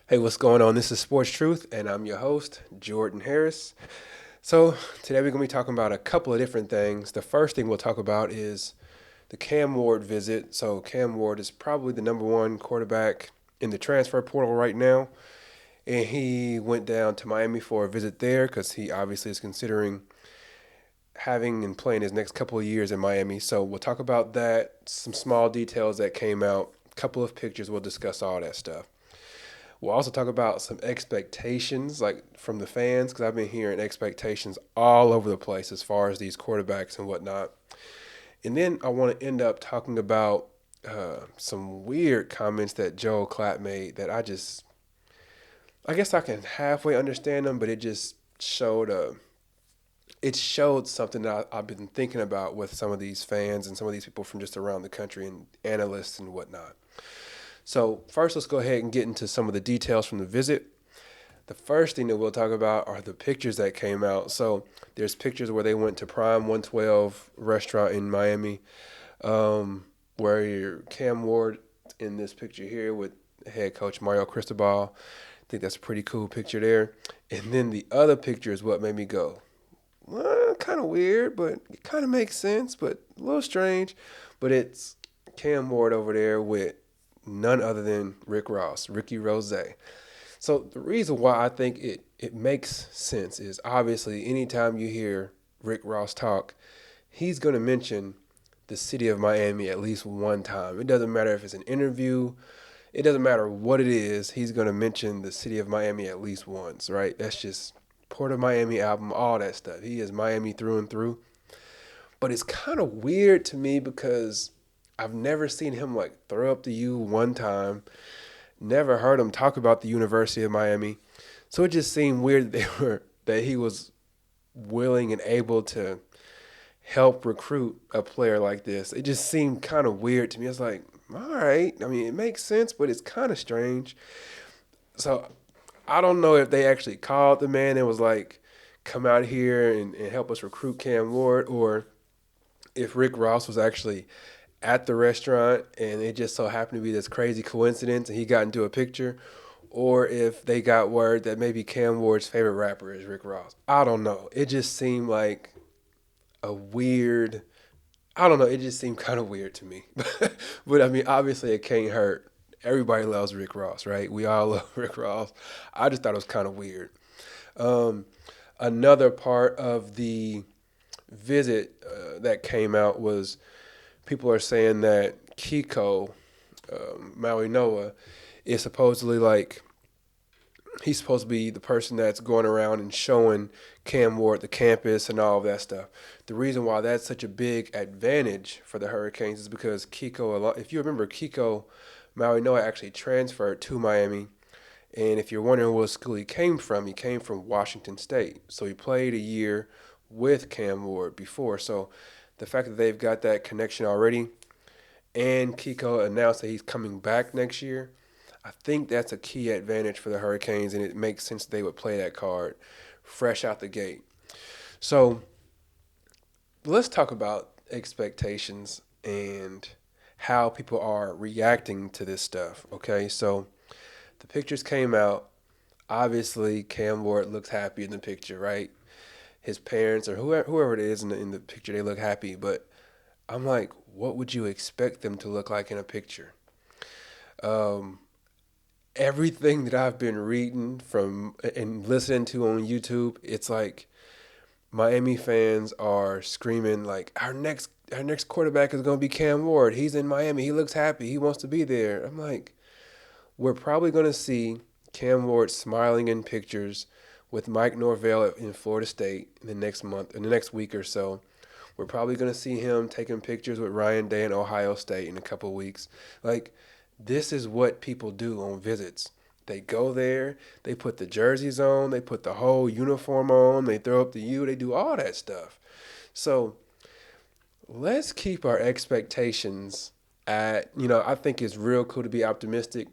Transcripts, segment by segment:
Hey, what's going on? This is Sports Truth, and I'm your host, Jordan Harris. So, today we're going to be talking about a couple of different things. The first thing we'll talk about is the Cam Ward visit. So, Cam Ward is probably the number one quarterback in the transfer portal right now, and he went down to Miami for a visit there because he obviously is considering having and playing his next couple of years in Miami. So, we'll talk about that, some small details that came out, a couple of pictures, we'll discuss all that stuff. We'll also talk about some expectations, like from the fans, because I've been hearing expectations all over the place as far as these quarterbacks and whatnot. And then I want to end up talking about some weird comments that Joe Klatt made that I guess I can halfway understand them, but it showed something that I've been thinking about with some of these fans and some of these people from just around the country and analysts and whatnot. So first, let's go ahead and get into some of the details from the visit. The first thing that we'll talk about are the pictures that came out. So there's pictures where they went to Prime 112 restaurant in Miami, where you're Cam Ward in this picture here with head coach Mario Cristobal. I think that's a pretty cool picture there. And then the other picture is what made me go, well, kind of weird, but it kind of makes sense, but a little strange. But it's Cam Ward over there with none other than Rick Ross, Ricky Rose. So the reason why I think it makes sense is obviously anytime you hear Rick Ross talk, he's going to mention the city of Miami at least one time. It doesn't matter if it's an interview, it doesn't matter what it is, he's going to mention the city of Miami at least once, right? That's just Port of Miami album, all that stuff. He is Miami through and through. But it's kind of weird to me because I've never seen him like throw up the U one time. Never heard him talk about the University of Miami. So it just seemed weird that that he was willing and able to help recruit a player like this. It just seemed kind of weird to me. I was like, all right. I mean, it makes sense, but it's kind of strange. So I don't know if they actually called the man and was like, come out here and help us recruit Cam Ward, or if Rick Ross was actually at the restaurant and it just so happened to be this crazy coincidence and he got into a picture, or if they got word that maybe Cam Ward's favorite rapper is Rick Ross. I don't know. It just seemed like a weird. I don't know. It just seemed kind of weird to me. But I mean, obviously, it can't hurt. Everybody loves Rick Ross, right? We all love Rick Ross. I just thought it was kind of weird. Um, Another part of the visit that came out was people are saying that Kiko Maui Noah is supposedly like he's supposed to be the person that's going around and showing Cam Ward the campus and all of that stuff. The reason why that's such a big advantage for the Hurricanes is because Kiko, if you remember, Kiko Maui Noah actually transferred to Miami. And if you're wondering what school he came from Washington State. So he played a year with Cam Ward before. So the fact that they've got that connection already, and Kiko announced that he's coming back next year, I think that's a key advantage for the Hurricanes, and it makes sense that they would play that card fresh out the gate. So let's talk about expectations and how people are reacting to this stuff. Okay, so the pictures came out. Obviously, Cam Ward looks happy in the picture, right? His parents or whoever it is in the picture, they look happy. But I'm like, what would you expect them to look like in a picture? Um, Everything that I've been reading from and listening to on YouTube, it's like Miami fans are screaming like our next quarterback is going to be Cam Ward. He's in Miami. He looks happy. He wants to be there. I'm like, we're probably going to see Cam Ward smiling in pictures with Mike Norvell in Florida State in the next month, in the next week or so. We're probably going to see him taking pictures with Ryan Day in Ohio State in a couple of weeks. Like, this is what people do on visits. They go there, they put the jerseys on, they put the whole uniform on, they throw up the U, they do all that stuff. So let's keep our expectations at, I think it's real cool to be optimistic,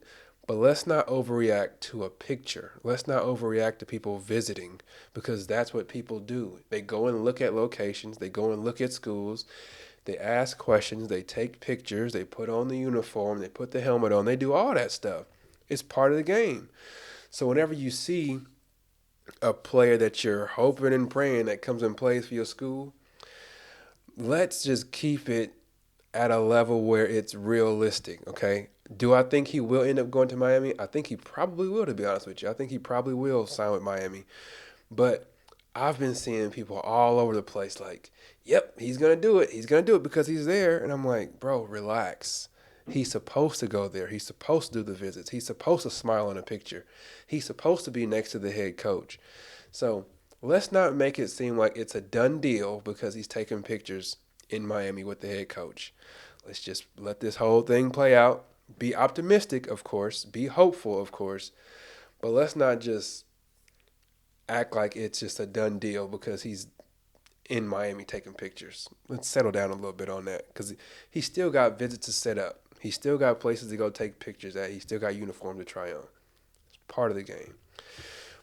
but let's not overreact to a picture. Let's not overreact to people visiting because that's what people do. They go and look at locations, they go and look at schools, they ask questions, they take pictures, they put on the uniform, they put the helmet on, they do all that stuff. It's part of the game. So whenever you see a player that you're hoping and praying that comes and plays for your school, let's just keep it at a level where it's realistic, okay? Do I think he will end up going to Miami? I think he probably will, to be honest with you. I think he probably will sign with Miami. But I've been seeing people all over the place like, yep, he's going to do it. He's going to do it because he's there. And I'm like, bro, relax. He's supposed to go there. He's supposed to do the visits. He's supposed to smile in a picture. He's supposed to be next to the head coach. So let's not make it seem like it's a done deal because he's taking pictures in Miami with the head coach. Let's just let this whole thing play out. Be optimistic, of course. Be hopeful, of course. But let's not just act like it's just a done deal because he's in Miami taking pictures. Let's settle down a little bit on that because he still got visits to set up. He still got places to go take pictures at. He still got uniform to try on. It's part of the game.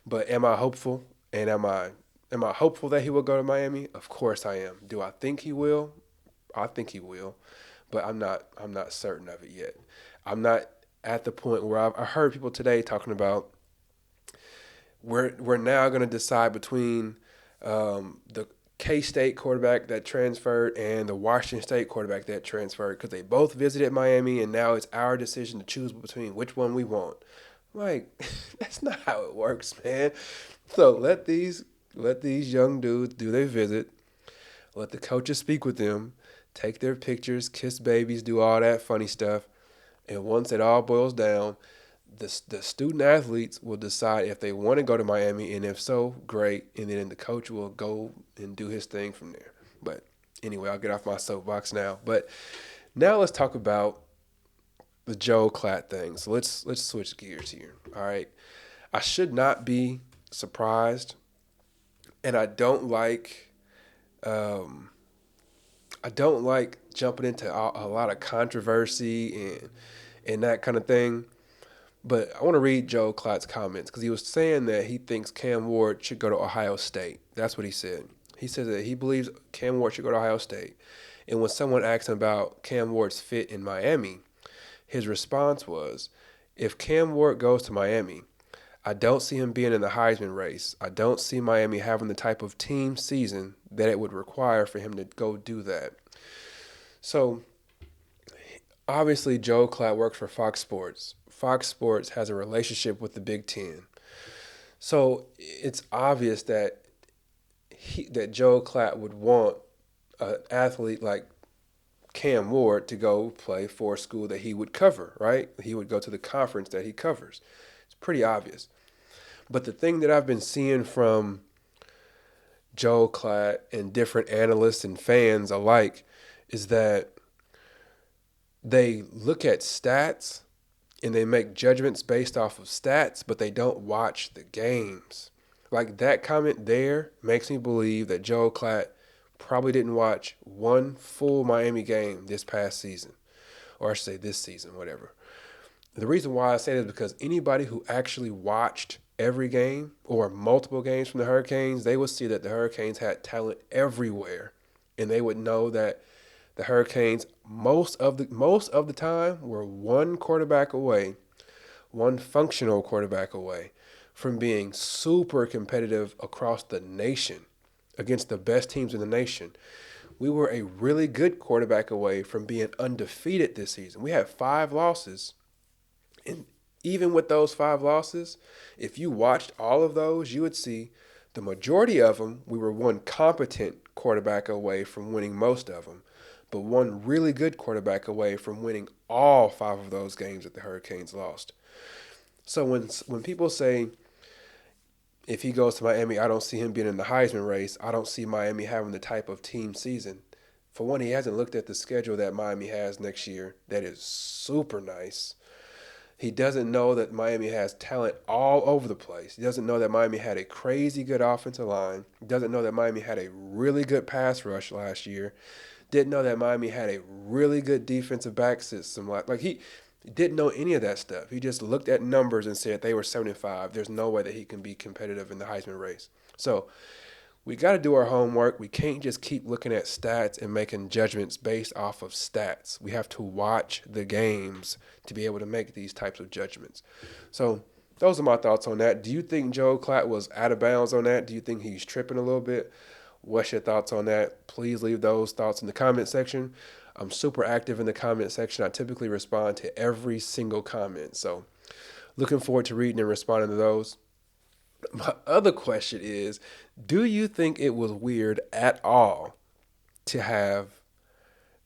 But am I hopeful? And am I hopeful that he will go to Miami? Of course I am. Do I think he will? I think he will, but I'm not certain of it yet. I'm not at the point where I heard people today talking about we're now going to decide between the K-State quarterback that transferred and the Washington State quarterback that transferred because they both visited Miami, and now it's our decision to choose between which one we want. Like, that's not how it works, man. So let these young dudes do their visit. Let the coaches speak with them, take their pictures, kiss babies, do all that funny stuff. And once it all boils down, the student athletes will decide if they want to go to Miami, and if so, great. And then the coach will go and do his thing from there. But anyway, I'll get off my soapbox now. But now let's talk about the Joe Klatt thing. So let's switch gears here. All right, I should not be surprised, and I don't like jumping into a lot of controversy and that kind of thing. But I want to read Joe Klatt's comments because he was saying that he thinks Cam Ward should go to Ohio State. That's what he said. He said that he believes Cam Ward should go to Ohio State. And when someone asked him about Cam Ward's fit in Miami, his response was, if Cam Ward goes to Miami, I don't see him being in the Heisman race. I don't see Miami having the type of team season that it would require for him to go do that. So, obviously, Joe Klatt works for Fox Sports. Fox Sports has a relationship with the Big Ten. So, it's obvious that Joe Klatt would want an athlete like Cam Ward to go play for a school that he would cover, right? He would go to the conference that he covers. It's pretty obvious. But the thing that I've been seeing from Joe Klatt and different analysts and fans alike is that they look at stats and they make judgments based off of stats, but they don't watch the games. Like that comment there makes me believe that Joe Klatt probably didn't watch one full Miami game this past season, or I should say this season, whatever. The reason why I say that is because anybody who actually watched every game or multiple games from the Hurricanes, they would see that the Hurricanes had talent everywhere, and they would know that the Hurricanes most of the time were one quarterback away, one functional quarterback away from being super competitive across the nation against the best teams in the nation. We were a really good quarterback away from being undefeated this season. We had 5 losses, and even with those 5 losses, if you watched all of those, you would see the majority of them, we were one competent quarterback away from winning most of them, but one really good quarterback away from winning all 5 of those games that the Hurricanes lost. So when people say, if he goes to Miami, I don't see him being in the Heisman race, I don't see Miami having the type of team season. For one, he hasn't looked at the schedule that Miami has next year. That is super nice. He doesn't know that Miami has talent all over the place. He doesn't know that Miami had a crazy good offensive line. He doesn't know that Miami had a really good pass rush last year. Didn't know that Miami had a really good defensive back system. Like he didn't know any of that stuff. He just looked at numbers and said they were 75. There's no way that he can be competitive in the Heisman race. So We got to do our homework. We can't just keep looking at stats and making judgments based off of stats. We have to watch the games to be able to make these types of judgments. So those are my thoughts on that. Do you think Joe Klatt was out of bounds on that? Do you think he's tripping a little bit? What's your thoughts on that? Please leave those thoughts in the comment section. I'm super active in the comment section. I typically respond to every single comment. So looking forward to reading and responding to those. My other question is, do you think it was weird at all to have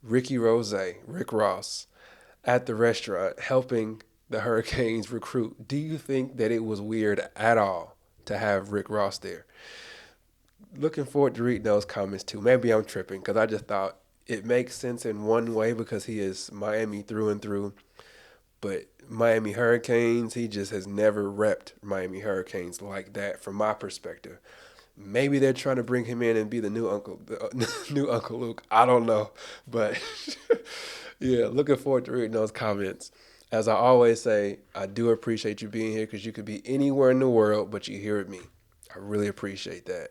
Rick Ross, at the restaurant helping the Hurricanes recruit? Do you think that it was weird at all to have Rick Ross there? Looking forward to reading those comments too. Maybe I'm tripping because I just thought it makes sense in one way because he is Miami through and through. But Miami Hurricanes, he just has never repped Miami Hurricanes like that from my perspective. Maybe they're trying to bring him in and be the new Uncle Luke. I don't know. But yeah, looking forward to reading those comments. As I always say, I do appreciate you being here because you could be anywhere in the world, but you're here with me. I really appreciate that.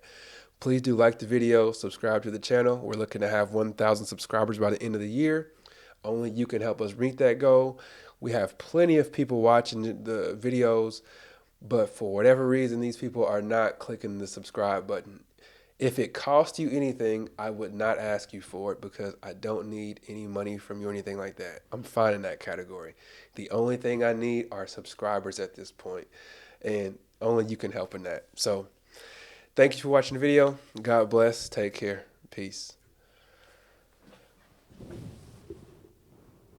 Please do like the video, subscribe to the channel. We're looking to have 1,000 subscribers by the end of the year. Only you can help us meet that goal. We have plenty of people watching the videos, but for whatever reason, these people are not clicking the subscribe button. If it costs you anything, I would not ask you for it because I don't need any money from you or anything like that. I'm fine in that category. The only thing I need are subscribers at this point, and only you can help in that. So thank you for watching the video. God bless. Take care. Peace.